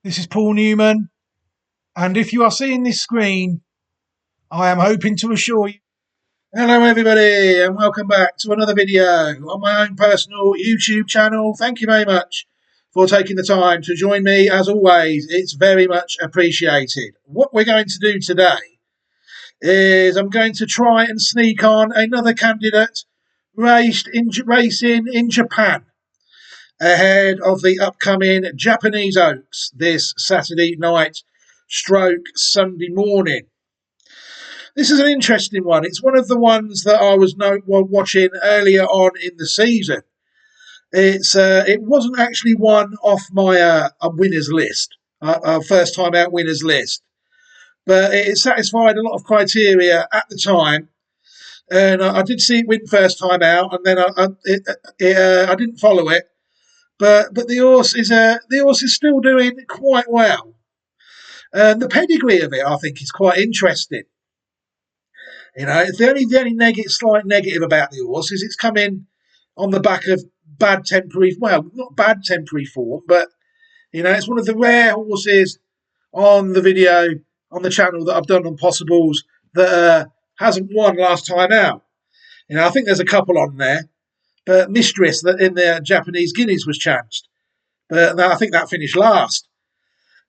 This is Paul Newman, and if you are seeing this screen, I am hoping to assure you. Hello, everybody, and welcome back to another video on my own personal YouTube channel. Thank you very much for taking the time to join me. As always, it's very much appreciated. What we're going to do today is I'm going to try and sneak on another candidate racing in Japan ahead of the upcoming Japanese Oaks this Saturday night stroke Sunday morning. This is an interesting one. It's one of the ones that I was watching earlier on in the season. It wasn't actually one off my winners list, first time out winners list, but it satisfied a lot of criteria at the time. And I did see it win first time out, and then I didn't follow it. But the horse is still doing quite well. And the pedigree of it, I think, is quite interesting. You know, the only slight negative about the horse is it's come in on the back of not bad temporary form, but, you know, it's one of the rare horses on the channel that I've done on Possibles that hasn't won last time out. You know, I think there's a couple on there. But Mistress that in the Japanese Guineas was chanced. But I think that finished last.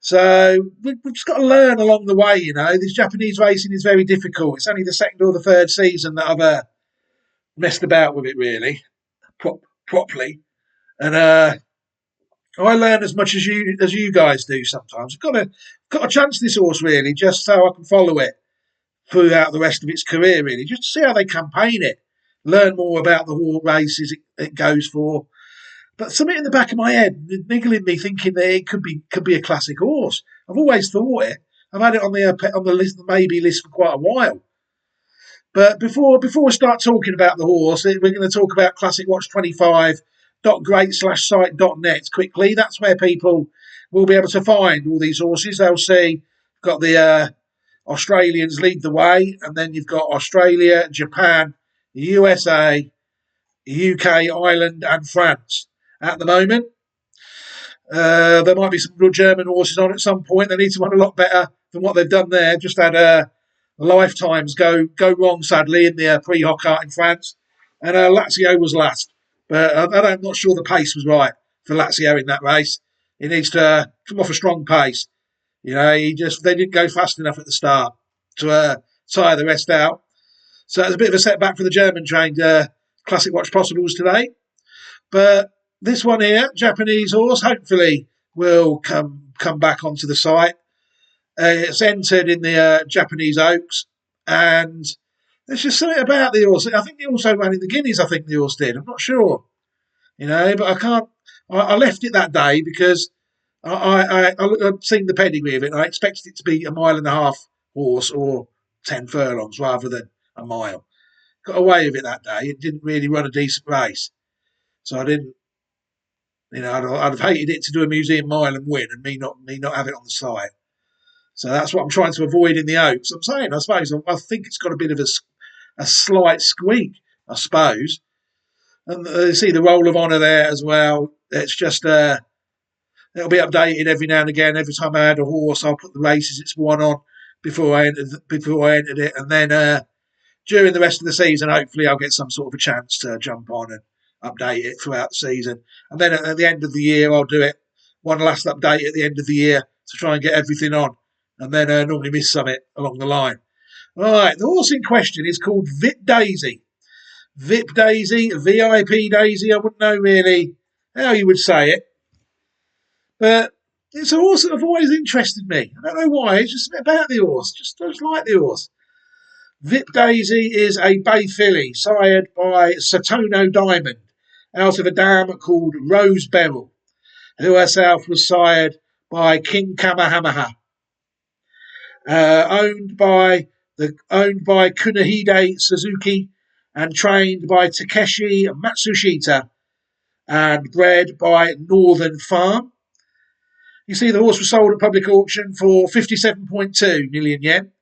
So we've just got to learn along the way, you know. This Japanese racing is very difficult. It's only the second or the third season that I've messed about with it, really, properly. And I learn as much as you guys do sometimes. I've got to chance this horse, really, just so I can follow it throughout the rest of its career, really, just to see how they campaign it. Learn more about the horse races it goes for, but something in the back of my head niggling me, thinking that it could be a classic horse. I've always thought it. I've had it on the list, the maybe list for quite a while. But before we start talking about the horse, we're going to talk about classicwatch25.great/site.net quickly. That's where people will be able to find all these horses. They'll see got the Australians lead the way, and then you've got Australia, Japan, USA, UK, Ireland, and France at the moment. There might be some good German horses on at some point. They need to run a lot better than what they've done there. Just had lifetimes go wrong, sadly, in the pre-Hockart in France. And Lazio was last. But I'm not sure the pace was right for Lazio in that race. He needs to come off a strong pace. You know, they didn't go fast enough at the start to tire the rest out. So it's a bit of a setback for the German-trained Classic Watch Possibles today. But this one here, Japanese horse, hopefully will come back onto the site. It's entered in the Japanese Oaks. And there's just something about the horse. I think he also ran in the Guineas, I think the horse did. I'm not sure. You know, but I can't... I left it that day because I'd seen the pedigree of it. And I expected it to be a 1.5 mile horse or 10 furlongs rather than a mile. Got away with it that day. It didn't really run a decent race. So I didn't, you know, I'd have hated it to do a museum mile and win and me not have it on the site. So that's what I'm trying to avoid in the Oaks. I'm saying, I suppose, I think it's got a bit of a slight squeak, I suppose. And you see the roll of honour there as well. It's just, it'll be updated every now and again. Every time I had a horse, I'll put the races it's won on before I entered it. And then during the rest of the season, hopefully I'll get some sort of a chance to jump on and update it throughout the season. And then at the end of the year, I'll do it one last update at the end of the year to try and get everything on. And then normally miss something along the line. All right, the horse in question is called VIP Daisy. VIP Daisy, VIP Daisy, I wouldn't know really how you would say it. But it's a horse that have always interested me. I don't know why, it's just a bit about the horse. Just like the horse. VIP Daisy is a bay filly sired by Satono Diamond out of a dam called Rose Beryl, who herself was sired by King Kamehameha. Owned by Kunihide Suzuki and trained by Takeshi Matsushita and bred by Northern Farm. You see the horse was sold at public auction for 57.2 million yen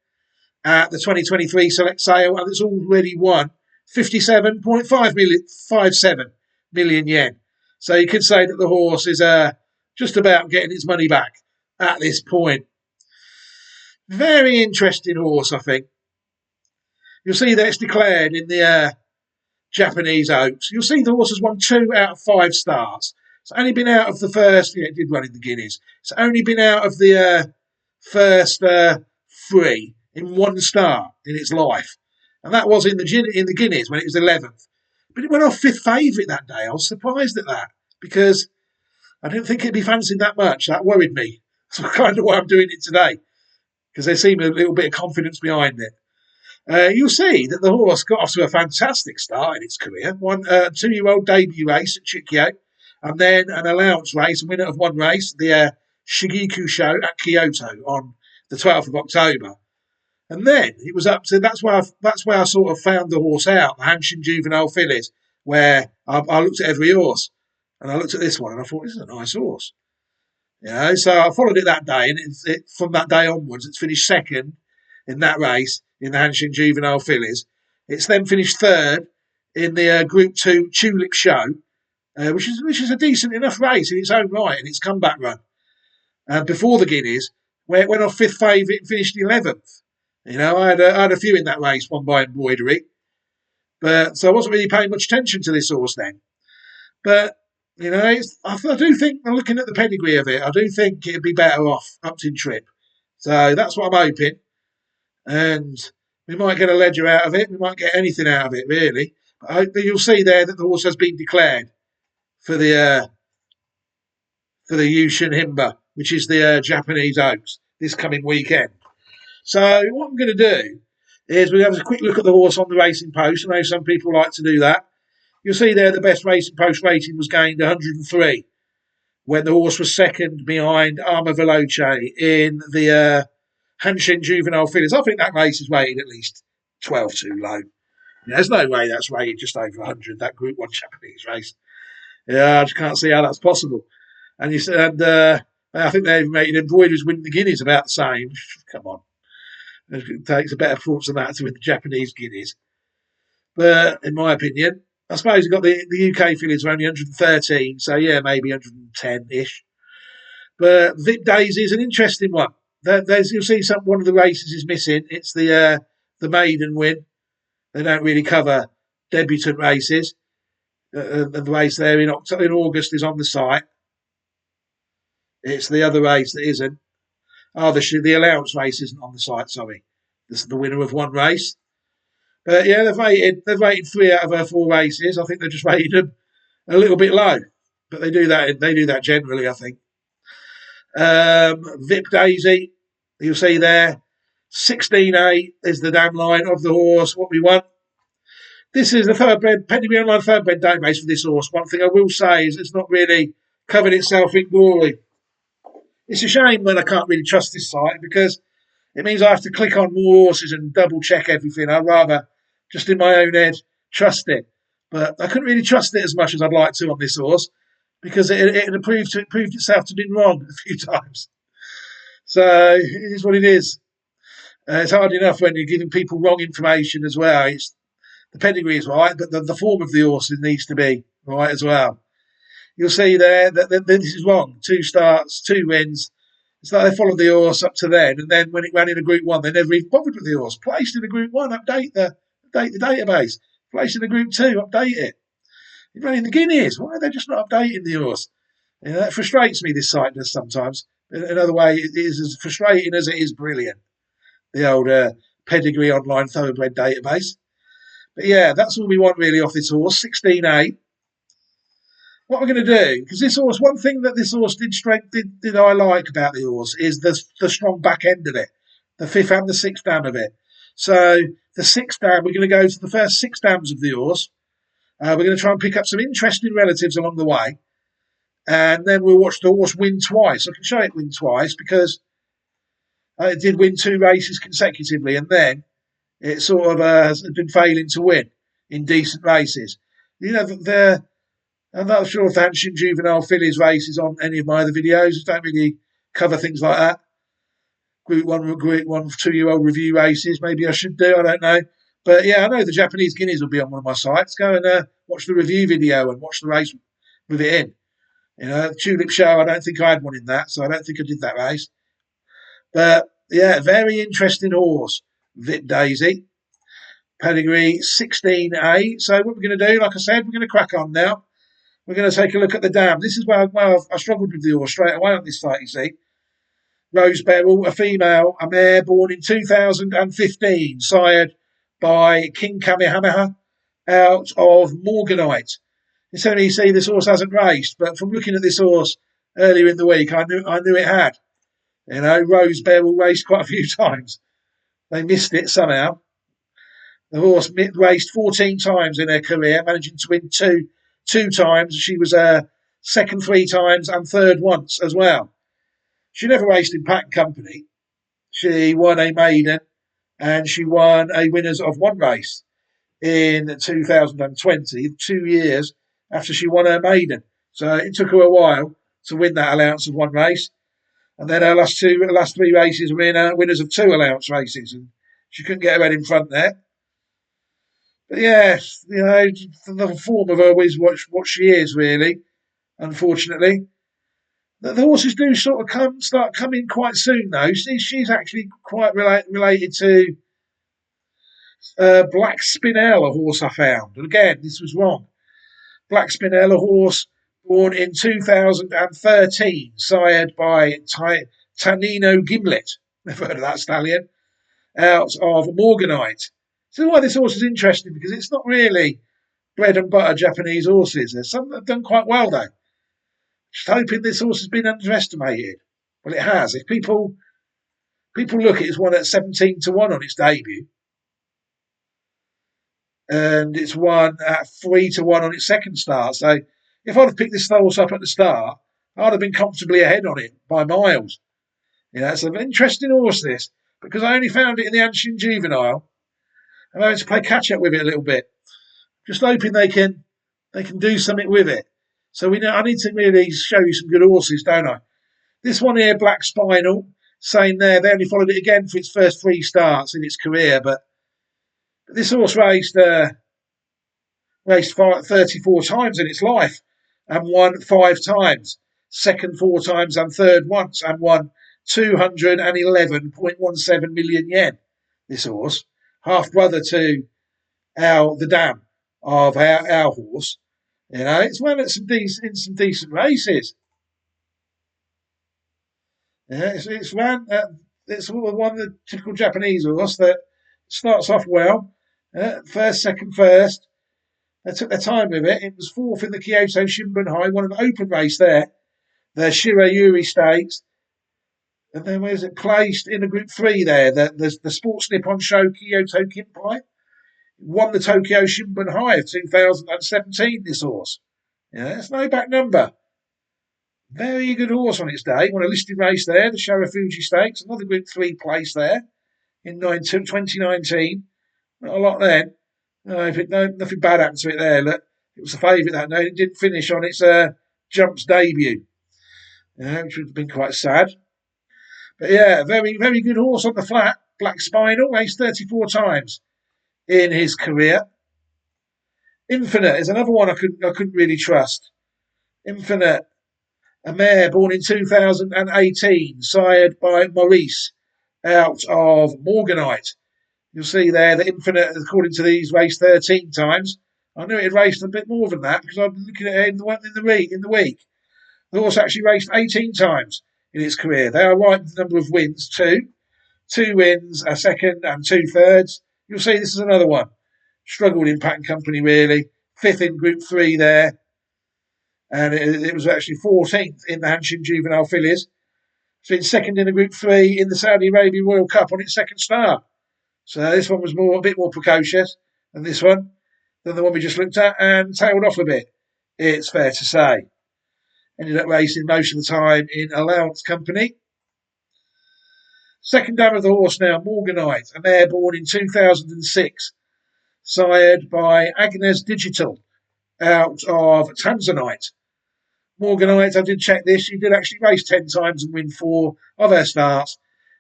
at the 2023 select sale, and it's already won 57.57 million yen. So you could say that the horse is just about getting its money back at this point. Very interesting horse, I think. You'll see that it's declared in the Japanese Oaks. You'll see the horse has won 2 out of 5 starts. It's only been out of the first. Yeah, it did run in the Guineas. It's only been out of the first 3 in 1 start in its life, and that was in the Guineas when it was 11th. But it went off 5th favourite that day. I was surprised at that because I didn't think it'd be fancied that much. That worried me. That's kind of why I'm doing it today, because there seemed a little bit of confidence behind it. You'll see that the horse got off to a fantastic start in its career. Won a 2-year-old debut race at Chikyo, and then an allowance race, a winner of 1 race, the Shigeku Show at Kyoto on the 12th of October. And then it was up to that's where I sort of found the horse out, the Hanshin Juvenile Fillies, where I looked at every horse, and I looked at this one and I thought, this is a nice horse. So I followed it that day, and from that day onwards, it's finished second in that race in the Hanshin Juvenile Fillies. It's then finished third in the Group 2 Tulip Show, which is a decent enough race in its own right, in its comeback run. Before the Guineas, where it went off 5th favourite and finished 11th. I had a few in that race, won by Embroidery. So I wasn't really paying much attention to this horse then. But, I do think, looking at the pedigree of it, I do think it'd be better off Upton Trip. So that's what I'm hoping. And we might get a ledger out of it. We might get anything out of it, really. But I hope that you'll see there that the horse has been declared for the Yushin Himba, which is the Japanese Oaks, this coming weekend. So what I'm going to do is we'll have a quick look at the horse on the Racing Post. I know some people like to do that. You'll see there the best Racing Post rating was gained 103 when the horse was second behind Arma Veloce in the Hanshin Juvenile Fillies. I think that race is rated at least 12 too low. There's no way that's rated just over 100, that Group 1 Japanese race. I just can't see how that's possible. And I think they've rated Embroidery's winning the Guineas about the same. Come on. It takes a better performance than that to win the Japanese Guineas. But in my opinion, I suppose you've got the UK fillies are only 113, so yeah, maybe 110-ish. But Vip Daisy is an interesting one. You'll see one of the races is missing. It's the maiden win. They don't really cover debutant races. The race there in August is on the site. It's the other race that isn't. The allowance race isn't on the site, sorry. This is the winner of 1 race. But yeah, they've rated 3 out of her 4 races. I think they've just rated them a little bit low. But they do that generally, I think. Vip Daisy, you'll see there, 16.8 is the damn line of the horse, what we want. This is the Pedigree Online Thoroughbred database for this horse. One thing I will say is it's not really covered itself in glory. It's a shame that I can't really trust this site because it means I have to click on more horses and double check everything. I'd rather just in my own head trust it. But I couldn't really trust it as much as I'd like to on this horse because it proved itself to have been wrong a few times. So it is what it is. It's hard enough when you're giving people wrong information as well. The pedigree is right, but the form of the horse needs to be right as well. You'll see there that this is wrong. 2 starts, 2 wins. It's like they followed the horse up to then, and then when it ran in a Group 1, they never even bothered with the horse. Placed in a Group 1, update the database. Placed in a Group 2, update it. It ran in the Guineas. Why are they just not updating the horse? That frustrates me, this site does sometimes. In another way, it is as frustrating as it is brilliant. The old Pedigree Online Thoroughbred database. But yeah, that's all we want really off this horse, 16.8. What we're going to do, because this horse, one thing that this horse did I like about the horse is the strong back end of it, the 5th and the 6th dam of it. So the 6th dam, we're going to go to the first 6 dams of the horse. We're going to try and pick up some interesting relatives along the way. And then we'll watch the horse win twice. I can show it win twice because it did win 2 races consecutively. And then it sort of has been failing to win in decent races. I'm not sure if the Hanshin Juvenile Fillies race is on any of my other videos. I don't really cover things like that. Group 1, 2-year-old review races. Maybe I should do. I don't know. But yeah, I know the Japanese Guineas will be on one of my sites. Go and watch the review video and watch the race with it in. Tulip Show, I don't think I had one in that, so I don't think I did that race. But yeah, very interesting horse, Vit Daisy. Pedigree 16A. So what we're going to do, like I said, we're going to crack on now. We're going to take a look at the dam. This is where I struggled with the horse straight away on this fight, you see. Rose Beryl, a female, a mare born in 2015, sired by King Kamehameha out of Morganite. It's only you see this horse hasn't raced, but from looking at this horse earlier in the week, I knew it had. Rose Beryl raced quite a few times. They missed it somehow. The horse raced 14 times in her career, managing to win two times. She was second 3 times and third once as well. She never raced in pack company. She won a maiden and she won a winners of one race in 2020, 2 years after she won her maiden. So it took her a while to win that allowance of one race. And then her last 3 races were in winners of 2 allowance races. And she couldn't get her head in front there. But yeah, the form of her is what she is, really, unfortunately. The horses do sort of start coming quite soon, though. She's actually quite related to Black Spinel, a horse I found. And again, this was wrong. Black Spinel, a horse born in 2013, sired by Tanino Gimlet. Never heard of that stallion. Out of Morganite. So why this horse is interesting, because it's not really bread and butter Japanese horses. There's some that have done quite well, though. Just hoping this horse has been underestimated. Well, it has. If people look at it, it's won at 17-1 on its debut, and it's won at 3-1 on its second start. So if I'd have picked this horse up at the start, I'd have been comfortably ahead on it by miles. It's an interesting horse, this, because I only found it in the Anshin Juvenile. I'm having to play catch up with it a little bit. Just hoping they can do something with it. So I need to really show you some good horses, don't I? This one here, Black Spinal, saying there, they only followed it again for its first 3 starts in its career, but this horse raced 34 times in its life and won 5 times, second 4 times and third once, and won 211.17 million yen. This horse, half brother to the dam of our horse. It's run at some decent races. Yeah, it's ran. It's one of the typical Japanese horse that starts off well. First, second, first. They took their time with it. It was fourth in the Kyoto Shimbunhai, won an open race there. The Shirayuri Stakes. And then where's it placed in a Group 3 there? The Sports Nippon Show Kyoto Kinpai. Won the Tokyo Shimbunhai of 2017, this horse. It's no back number. Very good horse on its day. Won a listed race there, the Sharafuji Stakes. Another Group 3 place there in 2019. Not a lot then. Nothing bad happened to it there. Look, it was a favourite that night. It didn't finish on its jumps debut, which would have been quite sad. But yeah, very, very good horse on the flat. Black Spinal, raced 34 times in his career. Infinite is another one I couldn't really trust. Infinite, a mare born in 2018, sired by Maurice, out of Morganite. You'll see there that Infinite, according to these, raced 13 times. I knew it had raced a bit more than that because I've been looking at it in the week. The horse actually raced 18 times in its career. They are right with the number of wins, 2. 2 wins, a second and 2 thirds. You'll see this is another one. Struggled in pattern company, really. 5th in Group 3 there. And it was actually 14th in the Hanshin Juvenile Fillies. It's been second in a Group 3 in the Saudi Arabia Royal Cup on its second start. So this one was a bit more precocious than this one, than the one we just looked at, and tailed off a bit, it's fair to say. Ended up racing most of the time in allowance company. Second dam of the horse now, Morganite, a mare born in 2006, sired by Agnes Digital, out of Tanzanite. Morganite, I did check this, she did actually race 10 times and win 4 of her starts,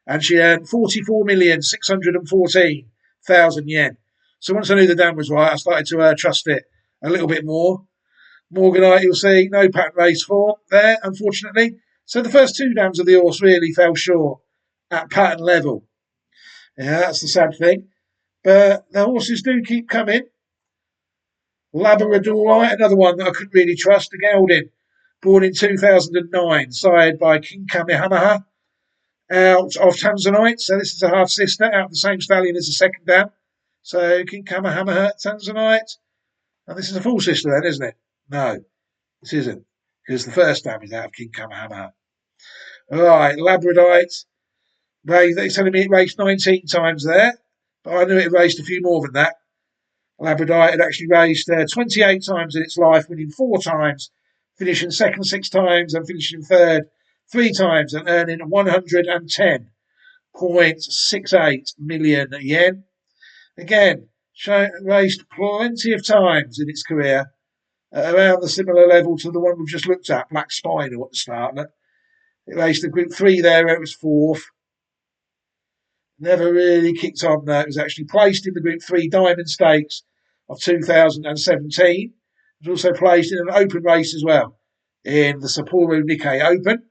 and she earned 44,614,000 yen. So once I knew the dam was right, I started to trust it a little bit more. Morganite, you'll see, no pattern race form there, unfortunately. So the first two dams of the horse really fell short at pattern level. Yeah, that's the sad thing. But the horses do keep coming. Labradorite, another one that I couldn't really trust, a gelding, born in 2009, sired by King Kamehameha, out of Tanzanite. So this is a half sister, out of the same stallion as the second dam. So King Kamehameha, Tanzanite. And this is a full sister then, isn't it? No, this isn't, because the first dam is out of King Kamehameha. All right, Labradorite. They're telling me it raced 19 times there, but I knew it raced a few more than that. Labradorite had actually raced 28 times in its life, winning 4 times, finishing second 6 times, and finishing third 3 times, and earning 110.68 million yen. Again, raced plenty of times in its career, at around the similar level to the one we've just looked at, Black Spider at the start. It raced the Group 3 there, where it was 4th. Never really kicked on though. It was actually placed in the Group 3 Diamond Stakes of 2017. It was also placed in an open race as well, in the Sapporo Nikkei Open,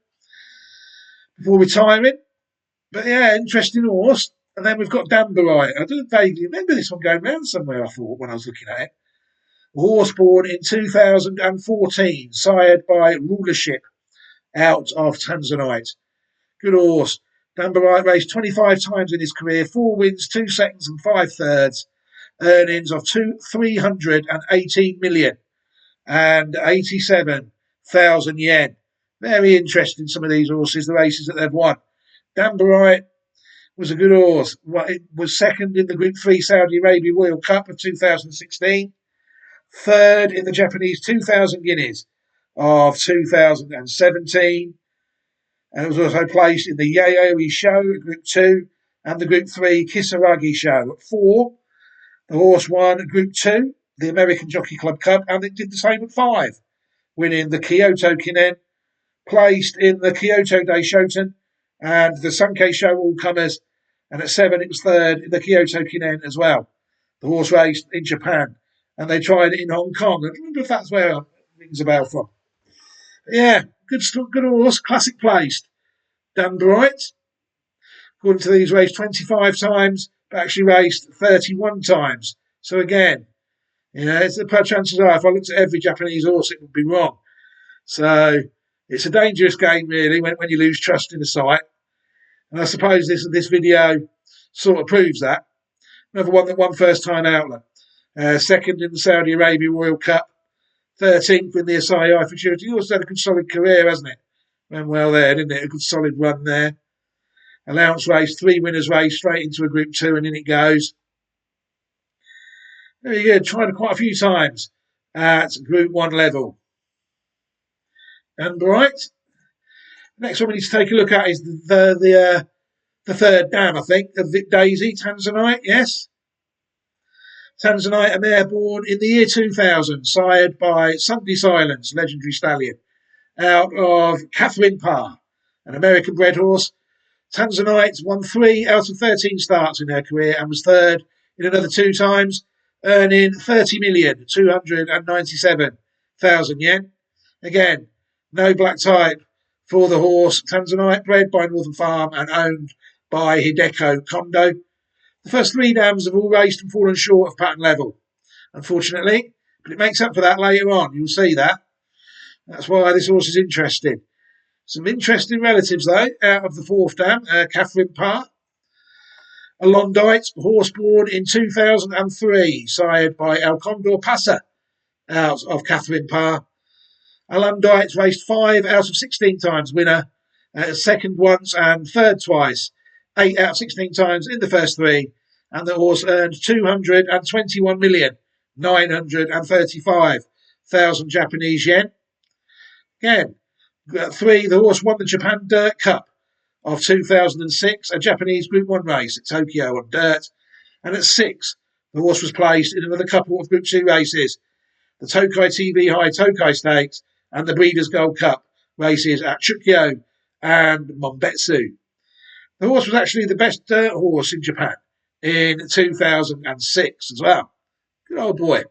before retiring. But yeah, interesting horse. And then we've got Danbarite. I do vaguely remember this one going round somewhere, I thought, when I was looking at it. A horse born in 2014, sired by Rulership, out of Tanzanite. Good horse. Danbarite raced 25 times in his career, 4 wins, 2 seconds and 5 thirds. Earnings of 318 million and 87,000 yen. Very interesting, some of these horses, the races that they've won. Danbarite was a good horse. It was second in the Group 3 Saudi Arabia Royal Cup of 2016, third in the Japanese 2000 Guineas of 2017, and it was also placed in the Yayoi Show at Group 2 and the Group 3 Kisaragi Show at 4. The horse won Group 2, the American Jockey Club Cup, and it did the same at 5, winning the Kyoto Kinen, placed in the Kyoto Daishoten and the Sankei Show All Comers, and at 7 it was third in the Kyoto Kinen as well. The horse raced in Japan, and they tried it in Hong Kong. I don't remember if that's where it rings a bell from. Yeah, good horse, classic placed. Danbarite, according to these, raced 25 times, but actually raced 31 times. So again, the chances are, if I looked at every Japanese horse, it would be wrong. So it's a dangerous game, really, when you lose trust in a site. And I suppose this video sort of proves that. Another one that won first time outlet. Second in the Saudi Arabia Royal Cup. 13th in the Asahi Futurity. He also had a good solid career, hasn't it? Ran well there, didn't it? A good solid run there. Allowance race, 3 winners race, straight into a Group 2, and in it goes. Very good. Tried it quite a few times at Group 1 level. And right. Next one we need to take a look at is the third dam, I think, of Vic Daisy, Tanzanite, yes. Tanzanite, a mare born in the year 2000, sired by Sunday Silence, legendary stallion, out of Catherine Parr, an American bred horse. Tanzanite won 3 out of 13 starts in her career and was third in another 2 times, earning 30,297,000 yen. Again, no black type for the horse. Tanzanite, bred by Northern Farm and owned by Hideko Kondo. The first 3 dams have all raced and fallen short of pattern level, unfortunately, but it makes up for that later on. You'll see that. That's why this horse is interesting. Some interesting relatives, though, out of the 4th dam, Catherine Parr. A Londite, horse born in 2003, sired by El Condor Pasa, out of Catherine Parr. A Londite raced 5 out of 16 times, winner, second once and third twice, 8 out of 16 times in the first 3, and the horse earned 221,935,000 Japanese yen. Again, 3, the horse won the Japan Dirt Cup of 2006, a Japanese Group 1 race at Tokyo on dirt. And at 6, the horse was placed in another couple of Group 2 races, the Tokai TV High Tokai Stakes and the Breeders' Gold Cup races at Chukyo and Monbetsu. The horse was actually the best dirt horse in Japan in 2006 as well. Good old boy.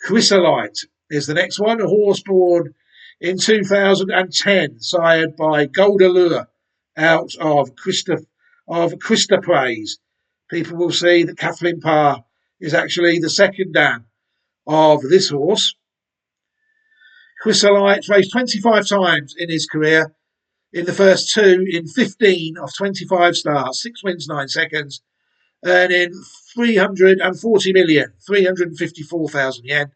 Chrysolite is the next one, a horse born in 2010, sired by Gold Allure out of Christa Praise. People will see that Kathleen Parr is actually the second dam of this horse. Chrysolite raced 25 times in his career. In the first two, in 15 of 25 starts, 6 wins, 9 seconds, earning 340 million, 354,000 yen,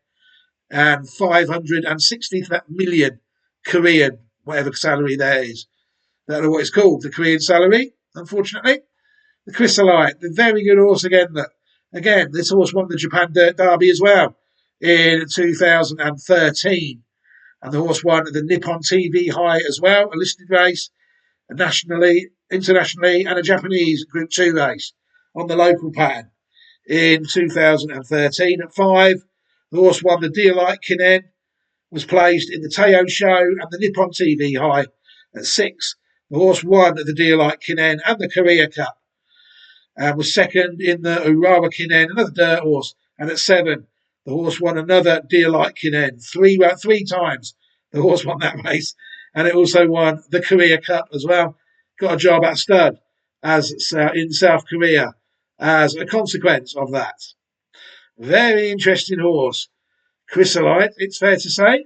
and 560 million Korean, whatever salary there is. I don't know what it's called, the Korean salary, unfortunately. The Chrysolite, the very good horse again. Again, this horse won the Japan Dirt Derby as well in 2013. And the horse won the Nippon TV High as well, a listed race, nationally, internationally, and a Japanese Group 2 race on the local pattern in 2013. At 5, the horse won the Deerlight Kinen, was placed in the Teo Show and the Nippon TV High. At 6, the horse won the Deerlight Kinen and the Korea Cup, and was second in the Urawa Kinen, another dirt horse. And at 7, the horse won another Deerlight Kinen. Three times the horse won that race, and it also won the Korea Cup as well. Got a job at stud as in South Korea as a consequence of that. Very interesting horse. Chrysolite, it's fair to say.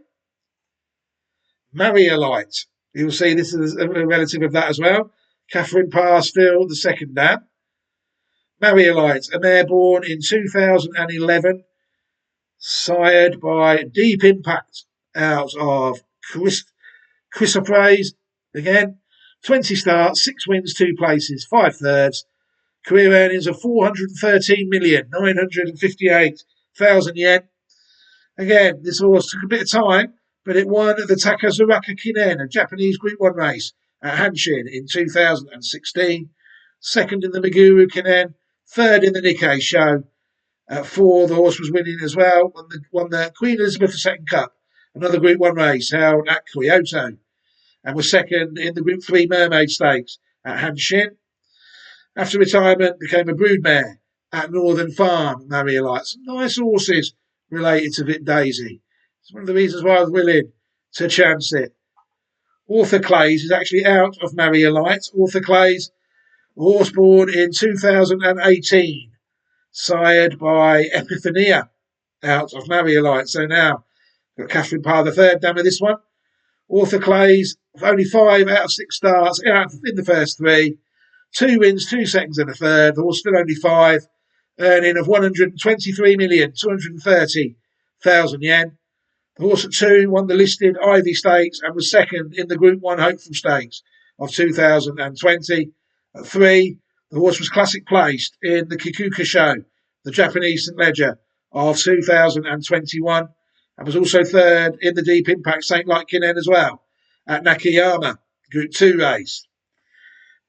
Mariolite. You'll see this is a relative of that as well. Catherine Parr still the second dam. Mariolite, a mare born in 2011, sired by Deep Impact out of Chrysoprase. Again, 20 starts, 6 wins, 2 places, 5 thirds. Career earnings of 413,958,000 yen. Again, this horse took a bit of time, but it won the Takazuraka Kinen, a Japanese Group 1 race at Hanshin in 2016. Second in the Meguru Kinen, third in the Nikkei Show. At 4, the horse was winning as well. Won the Queen Elizabeth II Cup, another Group 1 race held at Kyoto, and was second in the Group 3 Mermaid Stakes at Hanshin. After retirement, became a broodmare at Northern Farm, Mariolite. Some nice horses related to Vip Daisy. It's one of the reasons why I was willing to chance it. Arthur Clays is actually out of Mariolite. Arthur Clays, horse born in 2018, sired by Epiphania out of Mariolite. So now, got Catherine Parr, the third dam of this one. Arthur Clays, only 5 out of 6 starts in the first 3. 2 wins, 2 seconds and a third. The horse still only 5, earning of 123,230,000 yen. The horse at 2 won the listed Ivy Stakes and was second in the Group 1 Hopeful Stakes of 2020. At 3, the horse was classic placed in the Kikuka Show, the Japanese St. Leger of 2021, and was also third in the Deep Impact St. Light Kinen as well at Nakayama Group 2 race.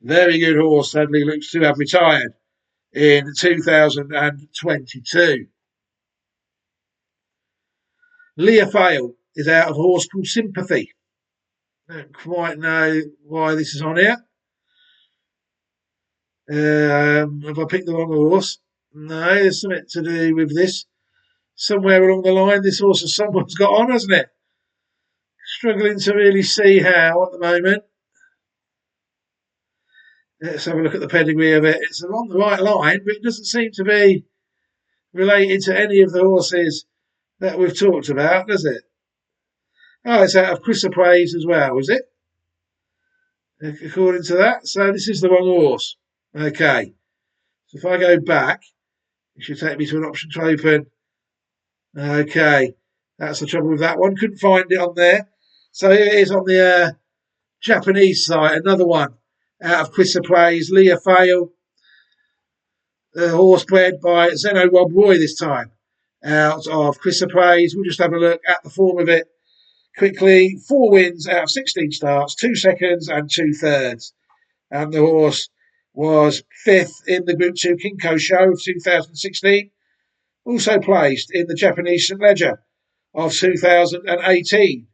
Very good horse, sadly looks to have retired in 2022. Leah Fale is out of a horse called Sympathy. I don't quite know why this is on here. Have I picked the wrong horse? No, there's something to do with this. Somewhere along the line, this horse has someone's got on, hasn't it? Struggling to really see how at the moment. Let's have a look at the pedigree of it. It's on the right line, but it doesn't seem to be related to any of the horses that we've talked about, does it? Oh, it's out of Chrysoprase as well, is it? According to that. So this is the wrong horse. Okay. So if I go back, it should take me to an option to open. Okay. That's the trouble with that one. Couldn't find it on there. So here it is on the Japanese side. Another one out of Chrysoprase, Leah Fale. The horse bred by Zeno Rob Roy this time. Out of Chrysoprase. We'll just have a look at the form of it quickly. 4 wins out of 16 starts, 2 seconds and 2 thirds. And the horse was 5th in the Group 2 Kinko Show of 2016. Also placed in the Japanese St. Leger of 2018.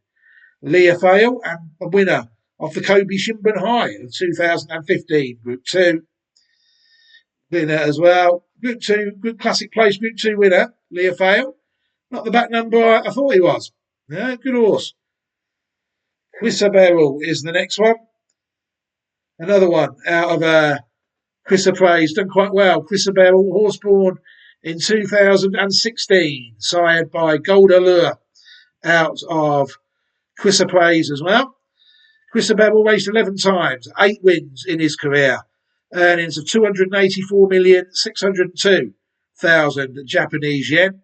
Leah Fale, and a winner of the Kobe Shimbun High of 2015. Group 2 winner as well. Group 2, Group Classic Place Group 2 winner, Leah Fale. Not the back number I thought he was. Yeah, good horse. Quissaberrel is the next one. Another one out of Chris Praise, done quite well. Quissaberrel, horse born in 2016, sired by Gold Allure out of Chris Praise as well. Quissaberrel raced 11 times, 8 wins in his career, earnings of 284,602,000 Japanese yen.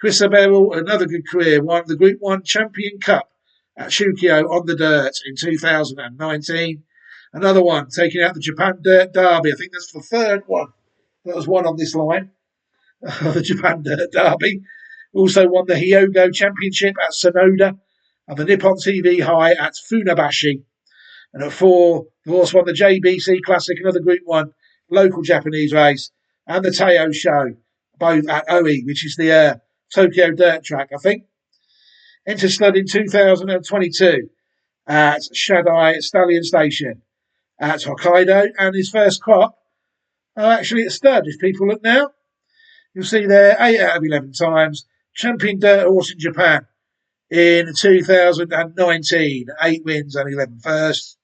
Quissaberrel, another good career, won the Group 1 Champion Cup at Shukio on the dirt in 2019. Another one, taking out the Japan Dirt Derby. I think that's the third one that was won on this line. The Japan Dirt Derby. Also won the Hyogo Championship at Sonoda and the Nippon TV High at Funabashi. And at 4, the horse won the JBC Classic, another Group 1 local Japanese race, and the Teo Show, both at Oi, which is the Tokyo Dirt Track, I think. Entered stud in 2022 at Shadai Stallion Station at Hokkaido, and his first crop are actually at stud. If people look now, you'll see there 8 out of 11 times. Champion dirt horse in Japan in 2019. 8 wins and 11 firsts.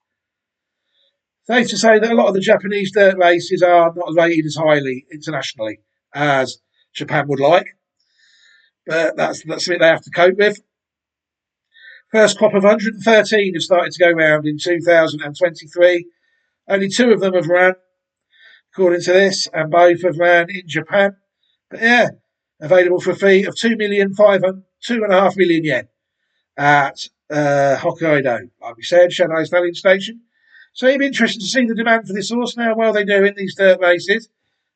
Safe to say that a lot of the Japanese dirt races are not rated as highly internationally as Japan would like. But that's something they have to cope with. First crop of 113 have started to go round in 2023. Only 2 of them have ran, according to this, and both have ran in Japan. But yeah, available for a fee of 2.5 million yen at Hokkaido. Like we said, Shanghai Stallion Station. So it'd be interesting to see the demand for this horse now, how well they do in these dirt races.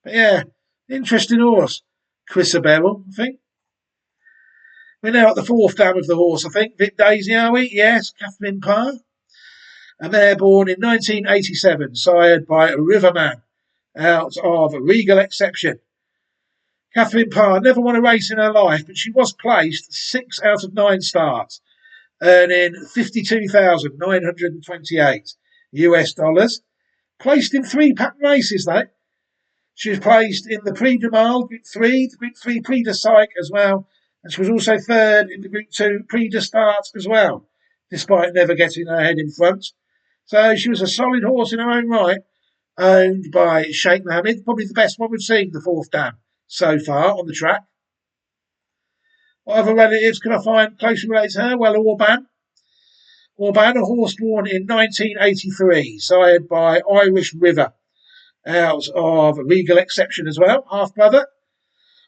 But yeah, interesting horse. Quissaberrel, I think. We're now at the 4th dam of the horse, I think. Vic Daisy, are we? Yes, Catherine Parr. A mare born in 1987, sired by Riverman out of Regal Exception. Catherine Parr never won a race in her life, but she was placed 6 out of 9 starts, earning $52,928 US. Placed in 3 pattern races, though. She was placed in the Prix de Mal Group 3, the Group 3 Prix de Psyche as well, and she was also 3rd in the Group 2 Prix de Start as well, despite never getting her head in front. So she was a solid horse in her own right, owned by Sheikh Mohammed, probably the best one we've seen, the 4th dam so far on the track. What other relatives can I find closely related to her? Well, Orban, a horse born in 1983, sired by Irish River, out of Regal Exception as well, half-brother.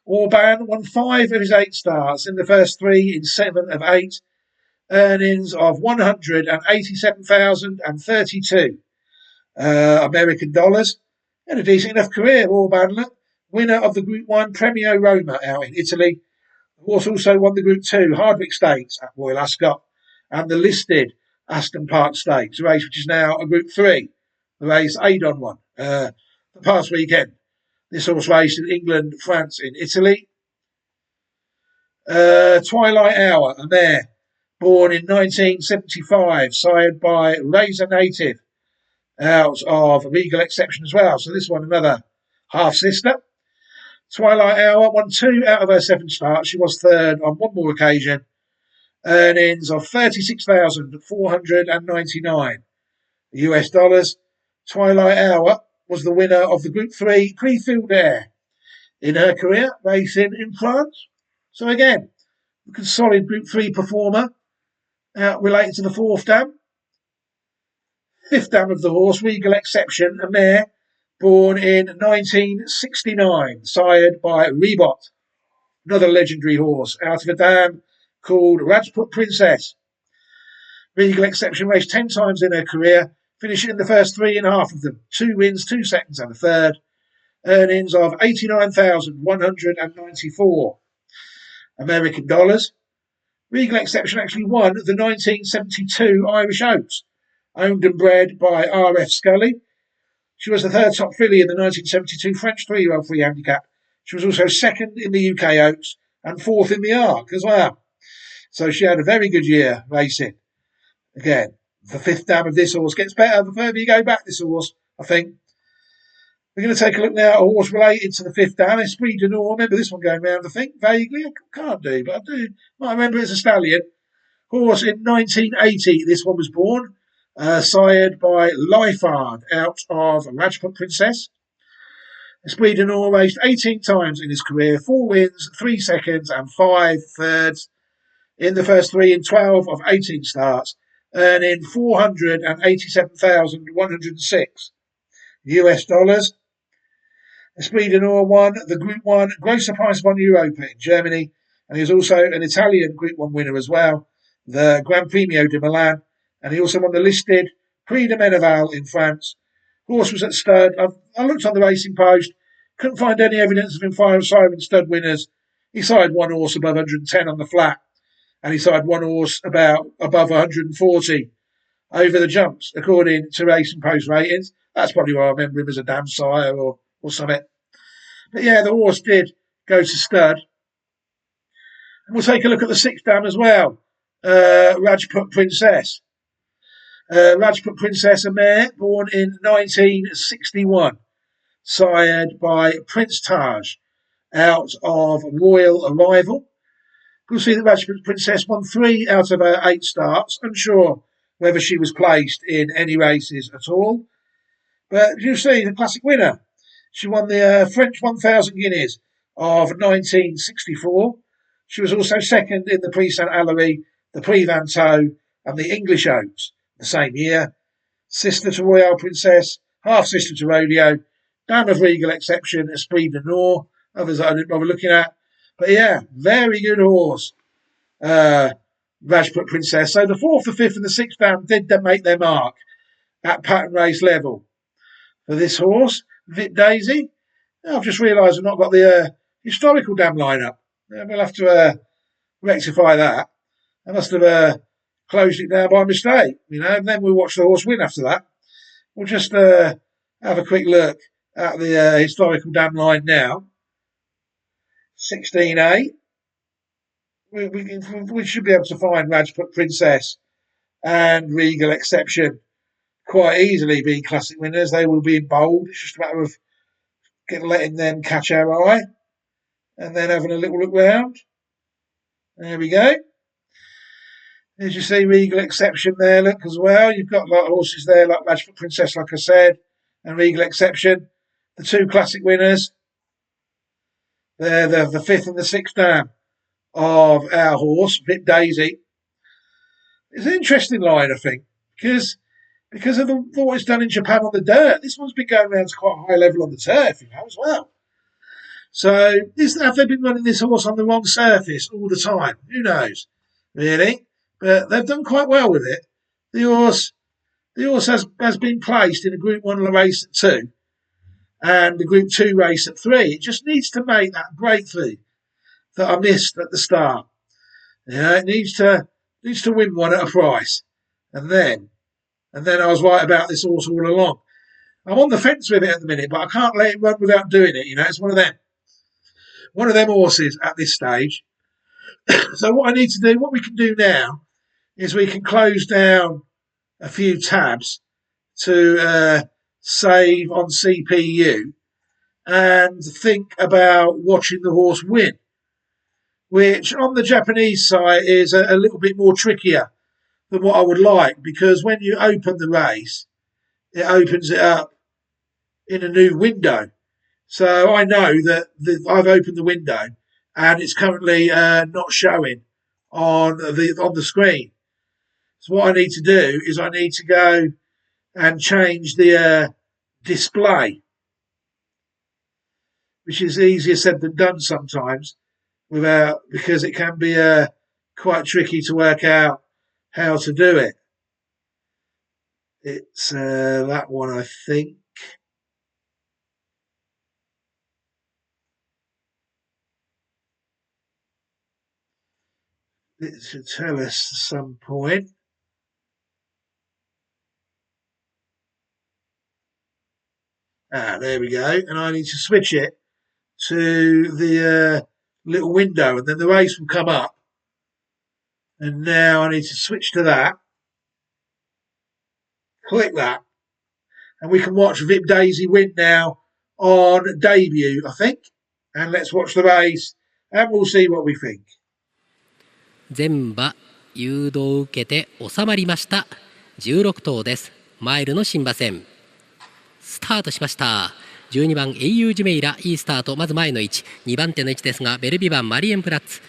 Orban won 5 of his 8 starts in the first 3 in 7 of 8, earnings of $187,032 American dollars. And a decent enough career, Orban, winner of the Group 1 Premio Roma out in Italy. The horse also won the Group 2 Hardwick Stakes at Royal Ascot and the listed Aston Park Stakes, a race which is now a Group 3, the race Adon won the past weekend. This horse raced in England, France, and Italy. Twilight Hour, a mare born in 1975, sired by Razor Native out of Regal Exception as well. So this one, another half-sister. Twilight Hour won 2 out of her 7 starts. She was 3rd on 1 more occasion. Earnings of $36,499 US. Twilight Hour was the winner of the Group 3 Prix Air in her career, racing in France. So again, a solid Group 3 performer related to the 4th dam. 5th dam of the horse, Regal Exception, a mare born in 1969, sired by Rebot, another legendary horse, out of a dam called Rajput Princess. Regal Exception raced 10 times in her career, finishing in the first 3 in half of them. 2 wins, 2 seconds and a 3rd. Earnings of $89,194 American dollars. Regal Exception actually won the 1972 Irish Oaks, owned and bred by R.F. Scully. She was the 3rd top filly in the 1972 French 3-year-old free handicap. She was also 2nd in the UK Oaks and 4th in the Arc as well. So she had a very good year racing. Again, the 5th dam of this horse gets better the further you go back, this horse, I think. We're going to take a look now at a horse related to the fifth dam, Esprit de Nord. Remember this one going round, I think, vaguely? I can't do, but I do. I remember it's a stallion. Horse in 1980, this one was born, sired by Lyfard out of Rajput Princess. Esprit de Nord raced 18 times in his career, 4 wins, 3 seconds, and 5 thirds in the first 3 in 12 of 18 starts, earning 487,106 US dollars. Esprit de Nord won the Group 1 Grosser Preisbahn Europa in Germany, and he was also an Italian Group 1 winner as well, the Gran Premio de Milan, and he also won the listed Prix de Meneval in France. Horse was at stud. I looked on the Racing Post, couldn't find any evidence of him siring stud winners. He sired one horse above 110 on the flat, and he sired one horse about above 140 over the jumps, according to Racing Post ratings. That's probably why I remember him as a damn sire or something. But yeah, the horse did go to stud. And we'll take a look at the sixth dam as well. Rajput Princess. Rajput Princess, a mare born in 1961, sired by Prince Taj out of Royal Arrival. You'll see that Rajput Princess won 3 out of her 8 starts. Unsure whether she was placed in any races at all. But you see, the classic winner. She won the French 1,000 guineas of 1964. She was also second in the Prix Saint Hilary, the Prix Vanto, and the English Oaks the same year. Sister to Royale Princess, half sister to Rodeo, dam of regal exception, Esprit de Nord, others that I didn't bother looking at. But yeah, very good horse, Rajput Princess. So the fourth, the fifth, and the sixth dam did make their mark at pattern race level. For this horse, Vip Daisy, I've just realised I've not got the historical dam lineup. We'll have to rectify that. I must have closed it down by mistake, and then we'll watch the horse win after that. We'll just have a quick look at the historical dam line now. 16A. We should be able to find Rajput Princess and Regal Exception quite easily being classic winners. They will be in bold. It's just a matter of letting them catch our eye and then having a little look round. There we go. As you see, Regal Exception there, look as well. You've got like horses there like Rajput Princess, like I said, and Regal Exception. The 2 classic winners. They're the fifth and the sixth dam of our horse, Vip Daisy. It's an interesting line, I think, because of what it's done in Japan on the dirt. This one's been going around to quite a high level on the turf, as well. So have they been running this horse on the wrong surface all the time? Who knows, really? But they've done quite well with it. The horse has been placed in a Group 1 race at 2 and the Group 2 race at 3. It just needs to make that breakthrough that I missed at the start. It needs to win one at a price. And then I was right about this horse all along. I'm on the fence with it at the minute, but I can't let it run without doing it. It's one of them horses at this stage. So what we can do now is we can close down a few tabs to save on CPU and think about watching the horse win, which on the Japanese side is a little bit more trickier than what I would like, because when you open the race, it opens it up in a new window. So I know that I've opened the window and it's currently not showing on the screen. So what I need to do is I need to go and change the display, which is easier said than done sometimes, because it can be quite tricky to work out how to do it. It's that one, I think. It should tell us at some point. There we go. And I need to switch it to the little window, and then the race will come up. And now I need to switch to that. Click that. And we can watch Vip Daisy win now on debut, I think. And let's watch the race and we'll see what we think. 全馬誘導を受けて収まりました。16頭です。マイルの新馬戦スタートしました。12番英雄ジュメイラ、いいスタート。まず前の位置、2番手の位置ですが、ベルビバンマリエンプラッツ、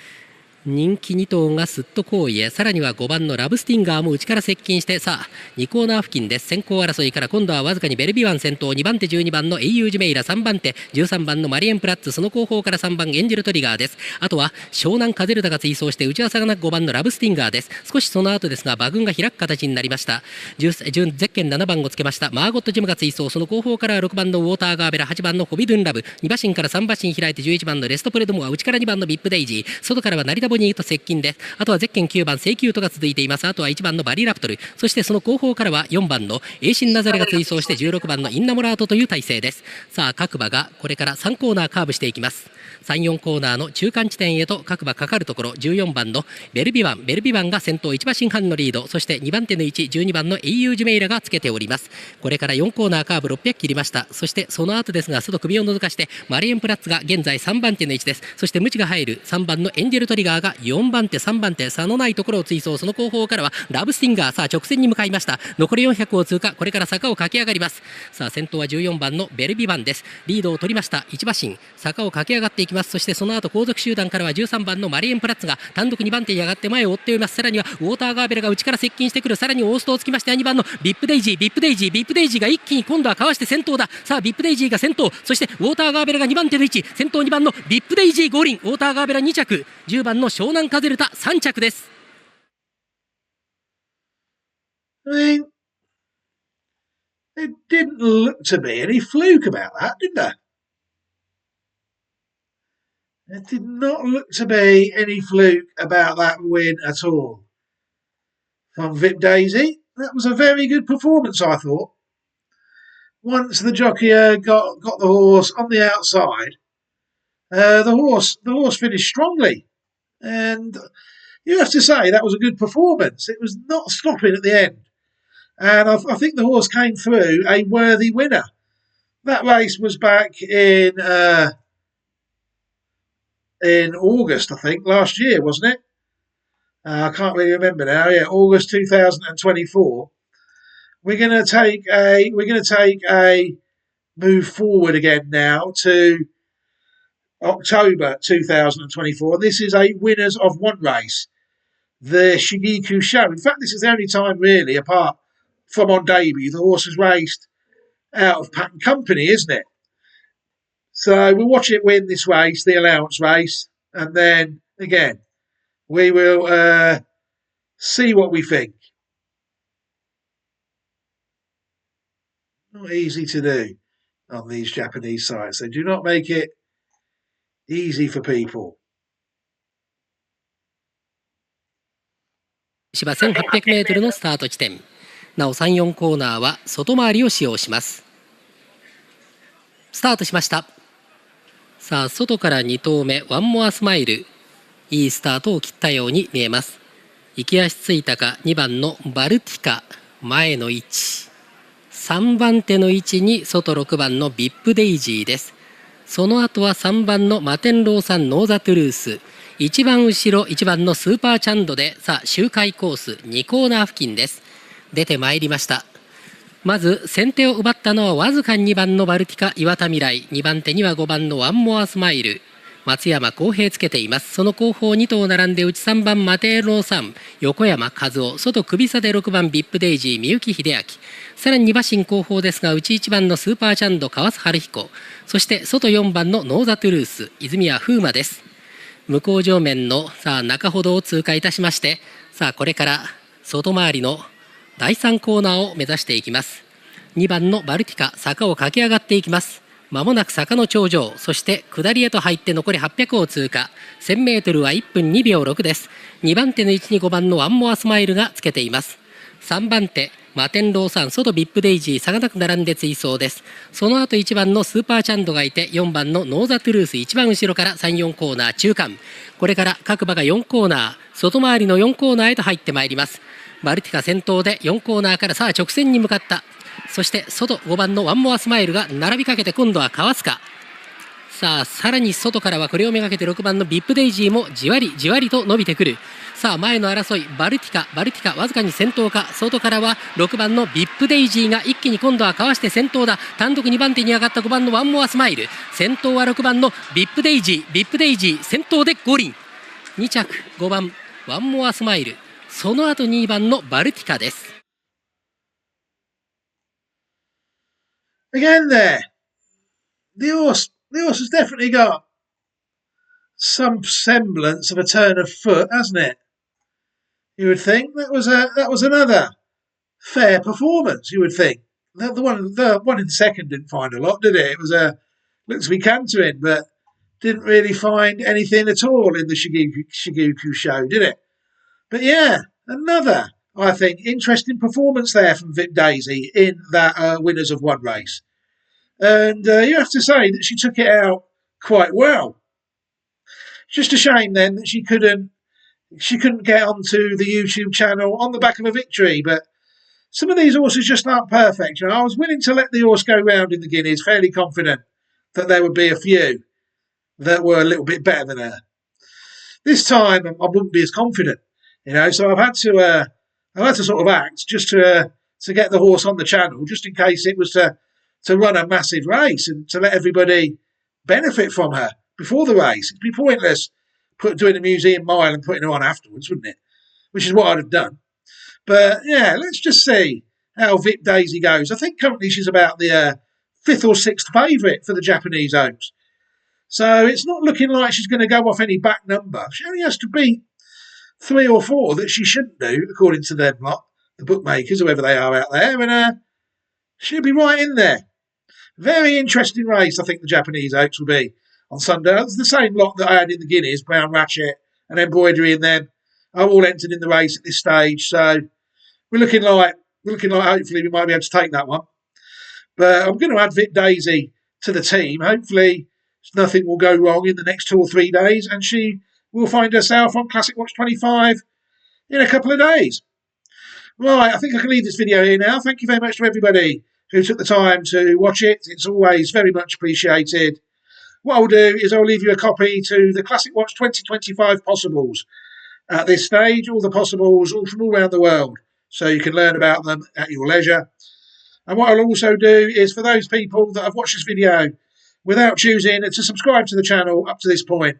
人気2頭がすっと後位へ。さらには5番のラブスティンガーも内から接近して、さあ2コーナー付近です。先行争いから今度はわずかにベルビワン先頭、2番手12番の英雄ジュメイラ、3番手13番のマリエンプラッツ、その後方から3番エンジェルトリガーです。あとは湘南カゼルダが追走して内朝がなく5番のラブスティンガーです。少しその後ですが馬群が開く形になりました。ゼッケン7番をつけましたマーゴットジムが追走、その後方からは6番のウォーターガーベラ、8番のホビドゥンラブ、2馬身から3馬身開いて11番のレストプレドモア、内から2番のビップデイジー、外からは成田ボニーと接近で、あとはゼッケン9番セイキュートが続いています。あとは1番のバリーラプトル、そしてその後方からは4番のエイシンナザレが追走して16番のインナモラートという体勢です。さあ各馬がこれから3コーナーカーブしていきます。3、4コーナーの中間地点へと各馬かかるところ、14番のベルビワンが先頭1馬身半のリード、そして2番手の位置12番の英雄ジュメイラがつけております。これから4コーナーカーブ600切りました。そしてその後ですが外首を覗かしてマリエンプラッツが現在3番手の位置です。そしてムチが入る3番のエンジェルトリガーが4番手3番手、差のないところを追走、その後方からはラブスティンガー、さあ直線に向かいました。残り400を通過、これから坂を駆け上がります。さあ先頭は14番のベルビバンです。リードを取りました1馬身、坂を駆け上がっていきます。そしてその後後続集団からは13番のマリエンプラッツが単独2番手に上がって前を追っております。さらにはウォーターガーベラが内から接近してくる。さらにオーストをつきまして2番のビップデイジーが一気に今度はかわして先頭だ。さあビップデイジーが先頭、そしてウォーターガーベラが2番手の位置、先頭2番のビップデイジー五輪、ウォーターガーベラ2着、10番の湘南カゼルタ3着です。I mean, it didn't look to be any fluke about that, did there? It did not look to be any fluke about that win at all. From Vip Daisy, that was a very good performance, I thought. Once the jockey got the horse on the outside, the horse finished strongly, and you have to say that was a good performance. It was not stopping at the end. And I think the horse came through a worthy winner. That race was back in August, I think, last year, wasn't it? I can't really remember now. Yeah, August 2024. We're going to take a move forward again now to October 2024. This is a winners of one race, the Shigeku Show. In fact, this is the only time really, apart from on debut, the horse has raced out of patent company, isn't it? So we'll watch it win this race, the allowance race, and then again we will see what we think. Not easy to do on these Japanese sites. They do not make it easy for people. 芝 1800m のスタート地点、なお3、4コーナーは外回りを使用します。スタートしました。さあ外から2頭目ワンモアスマイル、いいスタートを切ったように見えます。行き足ついたか2番のバルティカ、前の位置、3番手の位置に外6番のビップデイジーです。その後は3番のマテンローサンノーザトゥルース、一番後ろ1番のスーパーチャンドで、さあ周回コース2コーナー付近です。出てまいりました。まず先手を奪ったのはわずか2番のバルティカ岩田未来、2番手には5番のワンモアスマイル、松山康平つけています。その後方2頭並んで内3番マテーローさん、横山和夫、外首差で6番ビップデイジー、三幸秀明、さらに2馬身後方ですが内1番のスーパーチャンド川須春彦、そして外4番のノーザトゥルース泉谷風磨です。向こう上面のさあ中ほどを通過いたしまして、さあこれから外回りの第3コーナーを目指していきます。2番のバルティカ、坂を駆け上がっていきます。まもなく坂の頂上、そして下りへと入って残り800を通過、 1000m は1分2秒6です。2番手の位置に5番のワンモアスマイルがつけています。3番手マテンローサン、外ビップデイジー、差がなく並んで追走です。その後1番のスーパーチャンドがいて、4番のノーザトゥルース一番後ろから3、4コーナー中間、これから各馬が4コーナー、外回りの4コーナーへと入ってまいります。バルティカ先頭で4コーナーからさあ直線に向かった。そして外5番のワンモアスマイルが並びかけて今度はかわすか。さあさらに外からはこれをめがけて6番のビップデイジーもじわりじわりと伸びてくる。さあ前の争いバルティカわずかに先頭か。外からは6番のビップデイジーが一気に今度はかわして先頭だ。単独2番手に上がった5番のワンモアスマイル。先頭は6番のビップデイジー先頭で五輪。2着5番ワンモアスマイル、その後2番のバルティカです。 Again there, the horse has definitely got some semblance of a turn of foot, hasn't it? You would think that was another fair performance. You would think the one in second didn't find a lot, did it? It was looked to be cantering, but didn't really find anything at all in the Shiguku show, did it? But yeah, another, I think, interesting performance there from Vip Daisy in that winners of one race. And you have to say that she took it out quite well. Just a shame then that she couldn't get onto the YouTube channel on the back of a victory. But some of these horses just aren't perfect. You know, I was willing to let the horse go round in the Guineas, fairly confident that there would be a few that were a little bit better than her. This time, I wouldn't be as confident. You know, so I've had to sort of act just to get the horse on the channel, just in case it was to run a massive race and to let everybody benefit from her before the race. It'd be pointless doing a museum mile and putting her on afterwards, wouldn't it? Which is what I'd have done. But yeah, let's just see how Vip Daisy goes. I think currently she's about the 5th or 6th favourite for the Japanese Oaks. So it's not looking like she's going to go off any back number. She only has to beat 3 or 4 that she shouldn't do, according to them lot, the bookmakers, whoever they are out there, and she'll be right in there. Very interesting race, I think the Japanese Oaks will be on Sunday. It's the same lot that I had in the Guineas, Brown Ratchet and Embroidery, and them are all entered in the race at this stage. So we're looking like hopefully we might be able to take that one. But I'm going to add Vip Daisy to the team. Hopefully nothing will go wrong in the next 2 or 3 days, and she will find herself on Classic Watch 25 in a couple of days. Right, I think I can leave this video here now. Thank you very much to everybody who took the time to watch it. It's always very much appreciated. What I'll do is I'll leave you a copy to the Classic Watch 2025 Possibles. At this stage, all the possibles, all from all around the world, so you can learn about them at your leisure. And what I'll also do is, for those people that have watched this video without choosing to subscribe to the channel up to this point,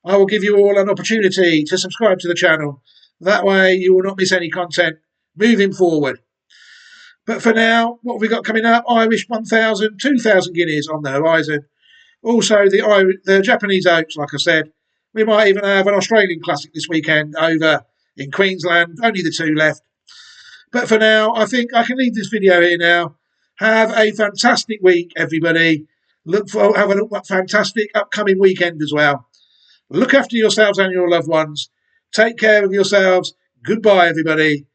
I will give you all an opportunity to subscribe to the channel. That way you will not miss any content moving forward. But for now, what have we got coming up? Irish 1,000, 2,000 guineas on the horizon. Also, the Japanese Oaks, like I said. We might even have an Australian Classic this weekend over in Queensland. Only the 2 left. But for now, I think I can leave this video here now. Have a fantastic week, everybody. Have a fantastic upcoming weekend as well. Look after yourselves and your loved ones. Take care of yourselves. Goodbye, everybody.